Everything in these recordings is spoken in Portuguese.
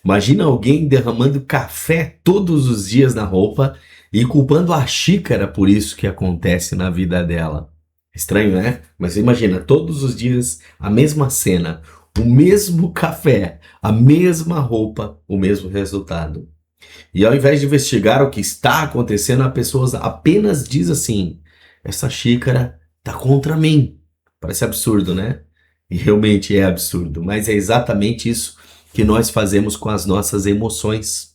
Imagina alguém derramando café todos os dias na roupa e culpando a xícara por isso que acontece na vida dela. Estranho, né? Mas imagina, todos os dias a mesma cena, o mesmo café, a mesma roupa, o mesmo resultado. E ao invés de investigar o que está acontecendo, a pessoa apenas diz assim: essa xícara tá contra mim. Parece absurdo, né? E realmente é absurdo, mas é exatamente isso que nós fazemos com as nossas emoções.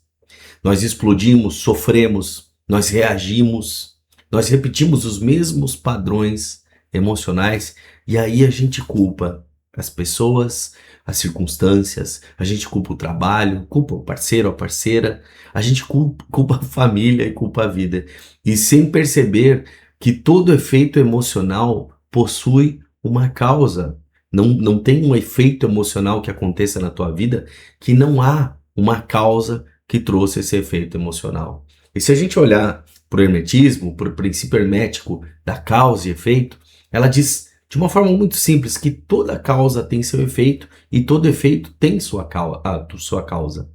Nós explodimos, sofremos, nós reagimos, nós repetimos os mesmos padrões emocionais e aí a gente culpa as pessoas, as circunstâncias, a gente culpa o trabalho, culpa o parceiro, a parceira, a gente culpa a família e culpa a vida. E sem perceber que todo efeito emocional possui uma causa. Não tem um efeito emocional que aconteça na tua vida que não há uma causa que trouxe esse efeito emocional. E se a gente olhar para o hermetismo, para o princípio hermético da causa e efeito, ela diz de uma forma muito simples que toda causa tem seu efeito e todo efeito tem sua causa.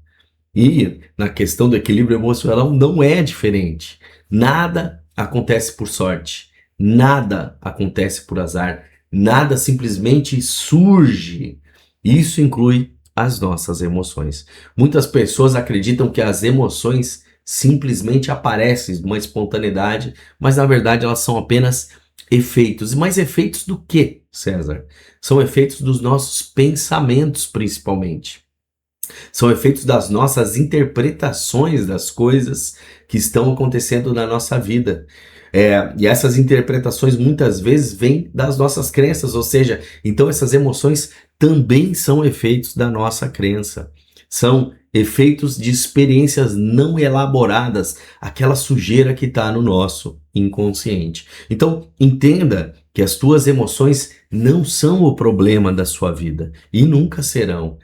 E na questão do equilíbrio emocional não é diferente. Nada acontece por sorte, nada acontece por azar, nada simplesmente surge. Isso inclui as nossas emoções. Muitas pessoas acreditam que as emoções simplesmente aparecem de uma espontaneidade, mas na verdade elas são apenas efeitos. Mas efeitos do quê, César? São efeitos dos nossos pensamentos, principalmente. São efeitos das nossas interpretações das coisas que estão acontecendo na nossa vida. E essas interpretações muitas vezes vêm das nossas crenças, ou seja, então essas emoções também são efeitos da nossa crença. São efeitos de experiências não elaboradas, aquela sujeira que está no nosso inconsciente. Então, entenda que as tuas emoções não são o problema da sua vida e nunca serão.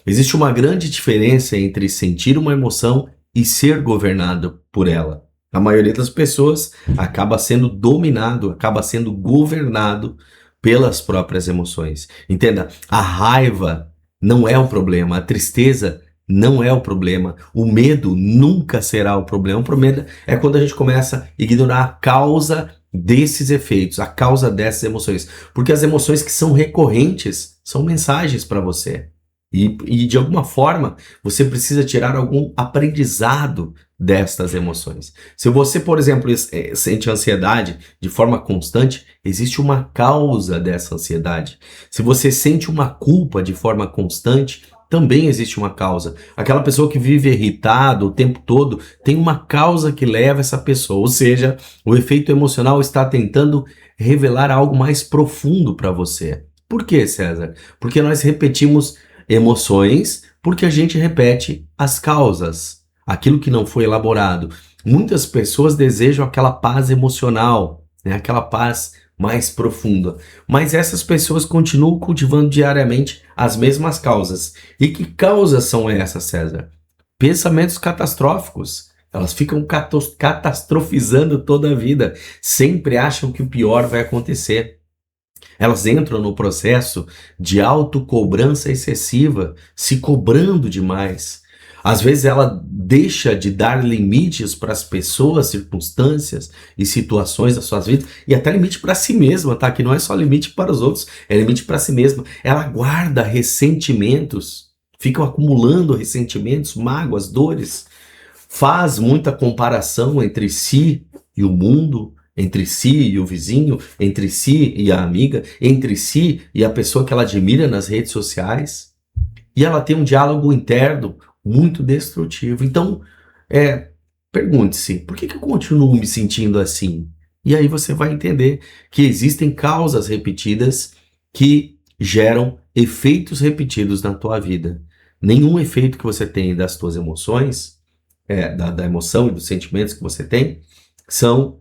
Existe uma grande diferença entre sentir uma emoção e ser governado por ela. A maioria das pessoas acaba sendo dominado, acaba sendo governado pelas próprias emoções. Entenda, a raiva não é o problema, a tristeza não é o problema, o medo nunca será o problema. O problema é quando a gente começa a ignorar a causa desses efeitos, a causa dessas emoções. Porque as emoções que são recorrentes são mensagens para você. E de alguma forma você precisa tirar algum aprendizado destas emoções. Se você, por exemplo, sente ansiedade de forma constante, existe uma causa dessa ansiedade. Se você sente uma culpa de forma constante, também existe uma causa. Aquela pessoa que vive irritado o tempo todo, tem uma causa que leva essa pessoa. Ou seja, o efeito emocional está tentando revelar algo mais profundo para você. Por quê, César? Porque nós repetimos emoções porque a gente repete as causas, aquilo que não foi elaborado. Muitas pessoas desejam aquela paz emocional, né? Aquela paz mais profunda, mas essas pessoas continuam cultivando diariamente as mesmas causas. E que causas são essas, César? Pensamentos catastróficos. Elas ficam catastrofizando toda a vida, sempre acham que o pior vai acontecer. Elas entram no processo de autocobrança excessiva, se cobrando demais. Às vezes ela deixa de dar limites para as pessoas, circunstâncias e situações das suas vidas, e até limite para si mesma, tá? Que não é só limite para os outros, é limite para si mesma. Ela guarda ressentimentos, fica acumulando ressentimentos, mágoas, dores, faz muita comparação entre si e o mundo, entre si e o vizinho, entre si e a amiga, entre si e a pessoa que ela admira nas redes sociais. E ela tem um diálogo interno muito destrutivo. Então, pergunte-se, por que eu continuo me sentindo assim? E aí você vai entender que existem causas repetidas que geram efeitos repetidos na tua vida. Nenhum efeito que você tem das tuas emoções, da emoção e dos sentimentos que você tem, são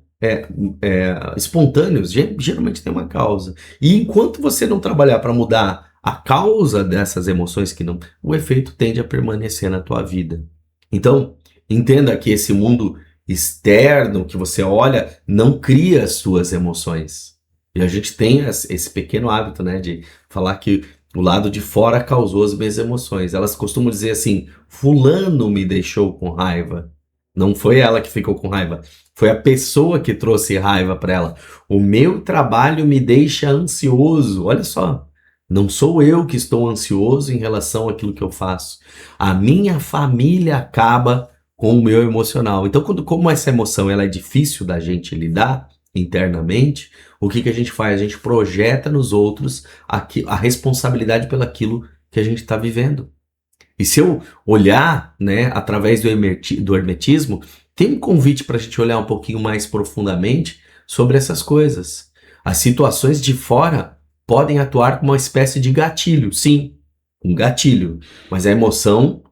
espontâneos, geralmente tem uma causa. E enquanto você não trabalhar para mudar a causa dessas emoções que não, o efeito tende a permanecer na tua vida. Então, entenda que esse mundo externo que você olha não cria as suas emoções. E a gente tem esse pequeno hábito, né, de falar que O lado de fora causou as minhas emoções. Elas costumam dizer assim: fulano me deixou com raiva. Não foi ela que ficou com raiva, foi a pessoa que trouxe raiva para ela. O meu trabalho me deixa ansioso. Olha só, não sou eu que estou ansioso em relação àquilo que eu faço. A minha família acaba com o meu emocional. Então, como essa emoção ela é difícil da gente lidar internamente, o que a gente faz? A gente projeta nos outros a responsabilidade pelaquilo que a gente está vivendo. E se eu olhar, né, através do hermetismo, tem um convite para a gente olhar um pouquinho mais profundamente sobre essas coisas. As situações de fora podem atuar como uma espécie de gatilho, sim, um gatilho, mas a emoção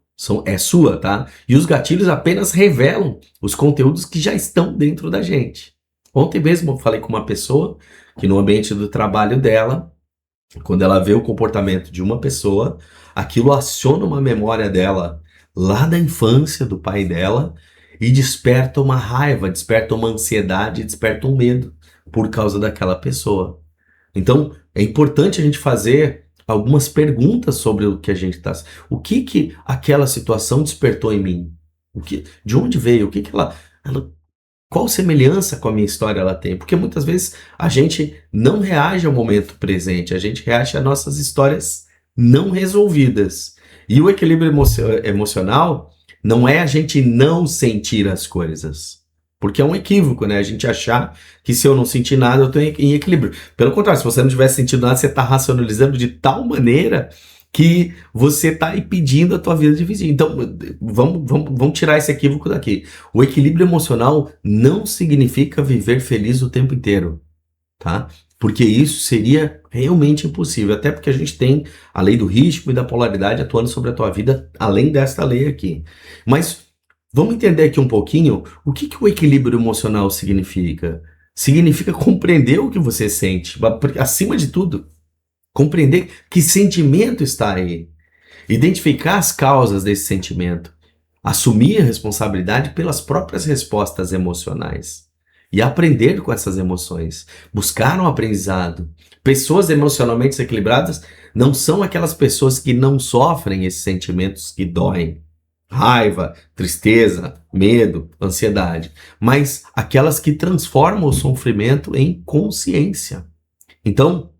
é sua, tá? E os gatilhos apenas revelam os conteúdos que já estão dentro da gente. Ontem mesmo eu falei com uma pessoa que no ambiente do trabalho dela, quando ela vê o comportamento de uma pessoa, aquilo aciona uma memória dela lá da infância do pai dela e desperta uma raiva, desperta uma ansiedade, desperta um medo por causa daquela pessoa. Então, é importante a gente fazer algumas perguntas sobre o que a gente está. O que aquela situação despertou em mim? De onde veio? O que ela qual semelhança com a minha história ela tem? Porque muitas vezes a gente não reage ao momento presente, a gente reage às nossas histórias não resolvidas. E o equilíbrio emocional não é a gente não sentir as coisas. Porque é um equívoco, né? A gente achar que se eu não sentir nada, eu estou em equilíbrio. Pelo contrário, se você não tivesse sentido nada, você está racionalizando de tal maneira que você está impedindo a tua vida de vizinho. Então, vamos tirar esse equívoco daqui. O equilíbrio emocional não significa viver feliz o tempo inteiro, tá? Porque isso seria realmente impossível, até porque a gente tem a lei do ritmo e da polaridade atuando sobre a tua vida, além desta lei aqui. Mas vamos entender aqui um pouquinho o que o equilíbrio emocional significa. Significa compreender o que você sente, acima de tudo, compreender que sentimento está aí, identificar as causas desse sentimento, assumir a responsabilidade pelas próprias respostas emocionais e aprender com essas emoções, buscar um aprendizado. Pessoas emocionalmente equilibradas não são aquelas pessoas que não sofrem esses sentimentos que doem, raiva, tristeza, medo, ansiedade, mas aquelas que transformam o sofrimento em consciência. Então,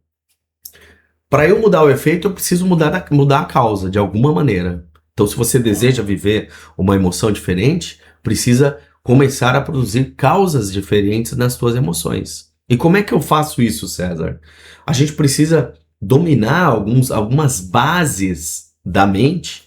para eu mudar o efeito, eu preciso mudar a causa de alguma maneira. Então, se você deseja viver uma emoção diferente, precisa começar a produzir causas diferentes nas suas emoções. E como é que eu faço isso, César? A gente precisa dominar algumas bases da mente,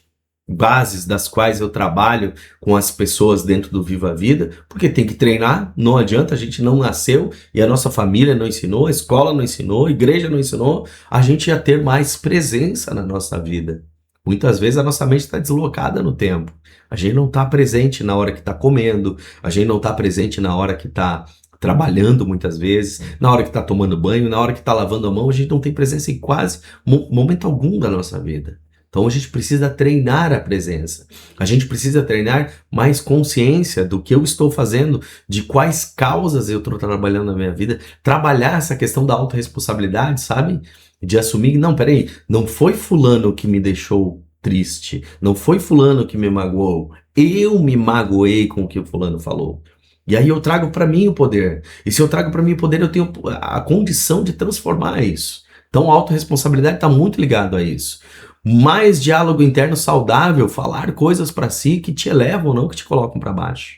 bases das quais eu trabalho com as pessoas dentro do Viva a Vida, porque tem que treinar, não adianta, a gente não nasceu e a nossa família não ensinou, a escola não ensinou, a igreja não ensinou, a gente ia ter mais presença na nossa vida. Muitas vezes a nossa mente está deslocada no tempo, a gente não está presente na hora que está comendo, a gente não está presente na hora que está trabalhando muitas vezes, na hora que está tomando banho, na hora que está lavando a mão, a gente não tem presença em quase momento algum da nossa vida. Então a gente precisa treinar a presença. A gente precisa treinar mais consciência do que eu estou fazendo, de quais causas eu estou trabalhando na minha vida. Trabalhar essa questão da autorresponsabilidade, sabe? De assumir, não, peraí, não foi fulano que me deixou triste, não foi fulano que me magoou, eu me magoei com o que o fulano falou. E aí eu trago para mim o poder. E se eu trago para mim o poder, eu tenho a condição de transformar isso. Então a autorresponsabilidade está muito ligado a isso. Mais diálogo interno saudável, falar coisas para si que te elevam, não que te colocam para baixo.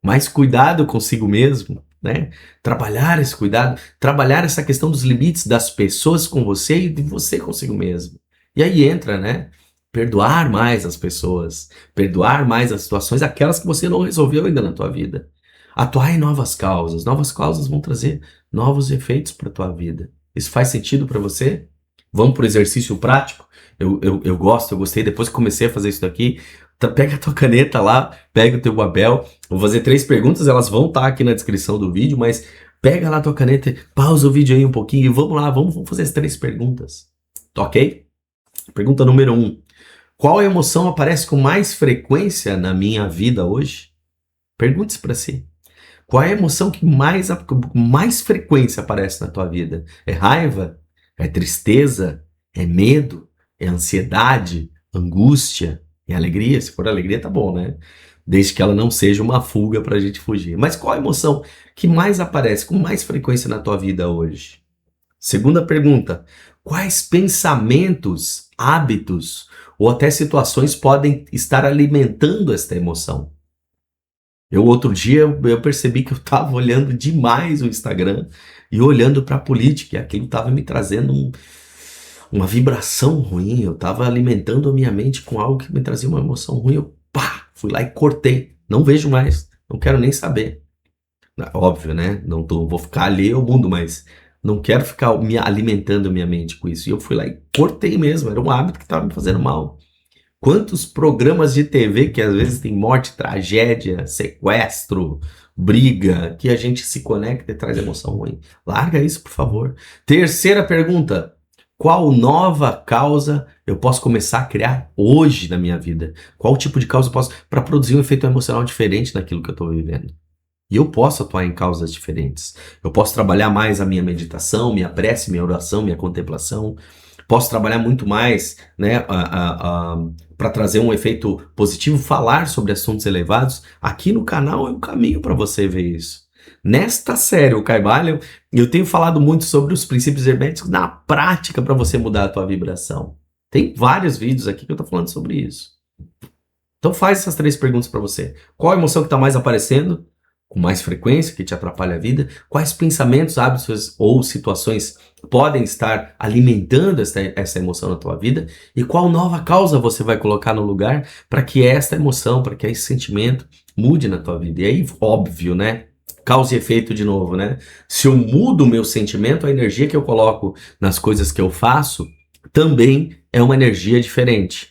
Mais cuidado consigo mesmo, né? Trabalhar esse cuidado, trabalhar essa questão dos limites das pessoas com você e de você consigo mesmo. E aí entra, né? Perdoar mais as pessoas, perdoar mais as situações, aquelas que você não resolveu ainda na tua vida. Atuar em novas causas vão trazer novos efeitos para tua vida. Isso faz sentido para você? Vamos para o exercício prático? Eu gosto, eu gostei. Depois que comecei a fazer isso daqui, pega a tua caneta lá, pega o teu papel. Vou fazer 3 perguntas, elas vão estar aqui na descrição do vídeo, mas pega lá a tua caneta, pausa o vídeo aí um pouquinho e vamos lá, vamos fazer as 3 perguntas. Tá ok? Pergunta número 1. Qual emoção aparece com mais frequência na minha vida hoje? Pergunte-se para si. Qual é a emoção que mais frequência aparece na tua vida? É raiva? É tristeza? É medo? É ansiedade? Angústia? É alegria? Se for alegria, tá bom, né? Desde que ela não seja uma fuga para a gente fugir. Mas qual a emoção que mais aparece com mais frequência na tua vida hoje? Segunda pergunta: quais pensamentos, hábitos ou até situações podem estar alimentando esta emoção? Outro dia eu percebi que eu estava olhando demais o Instagram e olhando para a política, e aquilo estava me trazendo uma vibração ruim, eu estava alimentando a minha mente com algo que me trazia uma emoção ruim, eu fui lá e cortei, não vejo mais, não quero nem saber. Óbvio, né? Vou ficar ali ao mundo, mas não quero ficar me alimentando a minha mente com isso. E eu fui lá e cortei mesmo, era um hábito que estava me fazendo mal. Quantos programas de TV que às vezes tem morte, tragédia, sequestro, briga, que a gente se conecta e traz emoção ruim. Larga isso, por favor. Terceira pergunta: qual nova causa eu posso começar a criar hoje na minha vida? Qual tipo de causa eu posso para produzir um efeito emocional diferente naquilo que eu estou vivendo? E eu posso atuar em causas diferentes. Eu posso trabalhar mais a minha meditação, minha prece, minha oração, minha contemplação. Posso trabalhar muito mais, né, para trazer um efeito positivo, falar sobre assuntos elevados. Aqui no canal é um caminho para você ver isso. Nesta série, o Kaivalho, eu tenho falado muito sobre os princípios herméticos na prática para você mudar a tua vibração. Tem vários vídeos aqui que eu estou falando sobre isso. Então faz essas 3 perguntas para você. Qual a emoção que está mais aparecendo com mais frequência, que te atrapalha a vida? Quais pensamentos, hábitos ou situações podem estar alimentando essa emoção na tua vida? E qual nova causa você vai colocar no lugar para que esta emoção, para que esse sentimento mude na tua vida? E aí, óbvio, né? Causa e efeito de novo, né? Se eu mudo o meu sentimento, a energia que eu coloco nas coisas que eu faço também é uma energia diferente.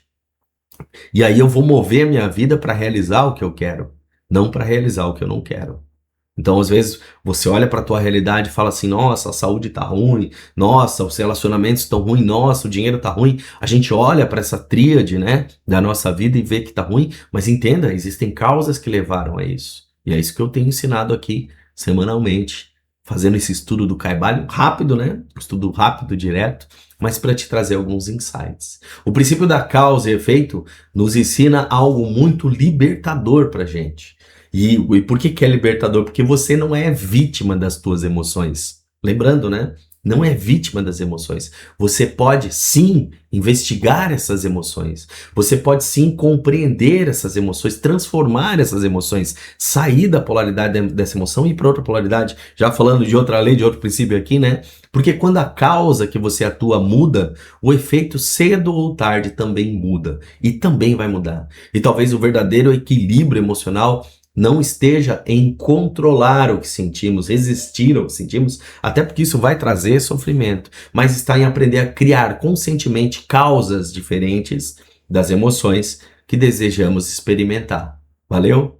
E aí eu vou mover a minha vida para realizar o que eu quero, não para realizar o que eu não quero. Então, às vezes, você olha para a tua realidade e fala assim: nossa, a saúde tá ruim, nossa, os relacionamentos estão ruins, nossa, o dinheiro tá ruim. A gente olha para essa tríade, né, da nossa vida e vê que tá ruim, mas entenda, existem causas que levaram a isso. E é isso que eu tenho ensinado aqui semanalmente, fazendo esse estudo do Kaivalho rápido, né, estudo rápido, direto, mas para te trazer alguns insights. O princípio da causa e efeito nos ensina algo muito libertador para gente. E por que é libertador? Porque você não é vítima das tuas emoções. Lembrando, né? Não é vítima das emoções. Você pode sim investigar essas emoções. Você pode sim compreender essas emoções, transformar essas emoções, sair da polaridade dessa emoção e ir para outra polaridade. Já falando de outra lei, de outro princípio aqui, né? Porque quando a causa que você atua muda, o efeito cedo ou tarde também muda. E também vai mudar. E talvez o verdadeiro equilíbrio emocional não esteja em controlar o que sentimos, resistir ao que sentimos, até porque isso vai trazer sofrimento, mas está em aprender a criar conscientemente causas diferentes das emoções que desejamos experimentar. Valeu?